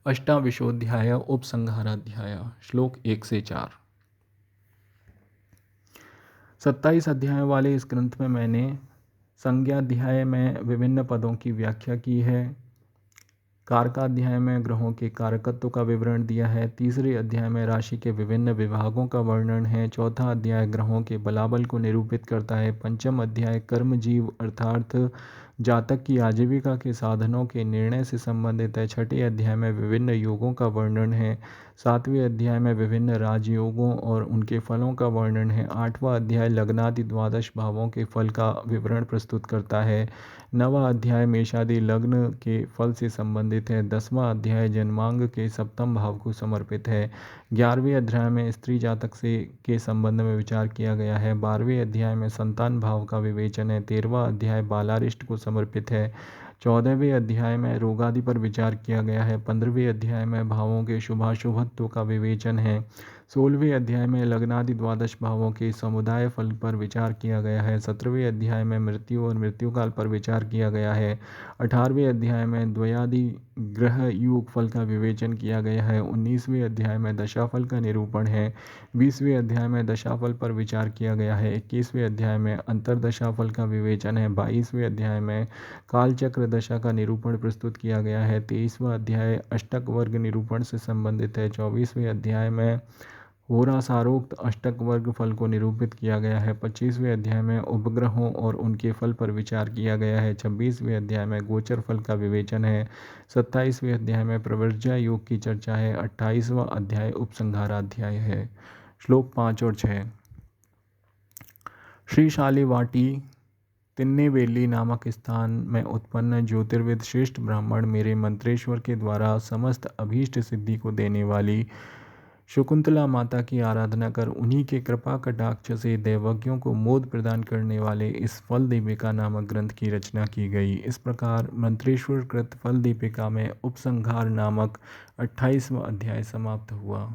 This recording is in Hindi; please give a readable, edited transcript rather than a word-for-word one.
अष्टाविशोऽध्याय उपसंहाराध्याय। श्लोक 1 से 4। 27 अध्यायों वाले इस ग्रंथ में मैंने संज्ञाध्याय में विभिन्न पदों की व्याख्या की है। कारकाध्याय में ग्रहों के कारकत्व का विवरण दिया है। तीसरे अध्याय में राशि के विभिन्न विभागों का वर्णन है। चौथा अध्याय ग्रहों के बलाबल को निरूपित करता है। पंचम अध्याय कर्मजीव अर्थात जातक की आजीविका के साधनों के निर्णय से संबंधित है। छठे अध्याय में विभिन्न योगों का वर्णन है। सातवें अध्याय में विभिन्न राजयोगों और उनके फलों का वर्णन है। आठवां अध्याय लग्नादि द्वादश भावों के फल का विवरण प्रस्तुत करता है। नवा अध्याय मेषादि लग्न के फल से संबंधित है। 10वां अध्याय जन्मांग के सप्तम भाव को समर्पित है। 11वें अध्याय में स्त्री जातक से के संबंध में विचार किया गया है। 12वें अध्याय में संतान भाव का विवेचन है। 13वां अध्याय बालारिष्ट को समर्पित है। 14वें अध्याय में रोगादि पर विचार किया गया है। 15वें अध्याय में भावों के शुभाशुभत्व का विवेचन है। 16वें अध्याय में लग्नादि द्वादश भावों के समुदाय फल पर विचार किया गया है। 17वें अध्याय में मृत्यु और मृत्युकाल पर विचार किया गया है। 18वें अध्याय में द्वयादि ग्रह योग फल का विवेचन किया गया है। 19वें अध्याय में दशाफल का निरूपण है। 20वें अध्याय में दशाफल पर विचार किया गया है। 21वें अध्याय में अंतरदशाफल का विवेचन है। 22वें अध्याय में कालचक्र दशा का निरूपण प्रस्तुत किया गया है। 23वां अध्याय अष्टक वर्ग निरूपण से संबंधित है। 24वें अध्याय में होरासारोक्त अष्टक वर्ग फल को निरूपित किया गया है। 25वें अध्याय में उपग्रहों और उनके फल पर विचार किया गया है। 26वें अध्याय में गोचर फल का विवेचन है। 27वें अध्याय में प्रवर्ज्या योग की चर्चा है। 28वां अध्याय उपसंहाराध्याय है। श्लोक 5 और 6। श्री शालिवाटी तिन्नेवेली नामक स्थान में उत्पन्न ज्योतिर्विद श्रेष्ठ ब्राह्मण मेरे मंत्रेश्वर के द्वारा समस्त अभीष्ट सिद्धि को देने वाली शकुंतला माता की आराधना कर उन्हीं के कृपा कटाक्ष से दैवज्ञों को मोद प्रदान करने वाले इस फल दीपिका नामक ग्रंथ की रचना की गई। इस प्रकार मंत्रेश्वर कृत फल दीपिका में उपसंहार नामक 28वां अध्याय समाप्त हुआ।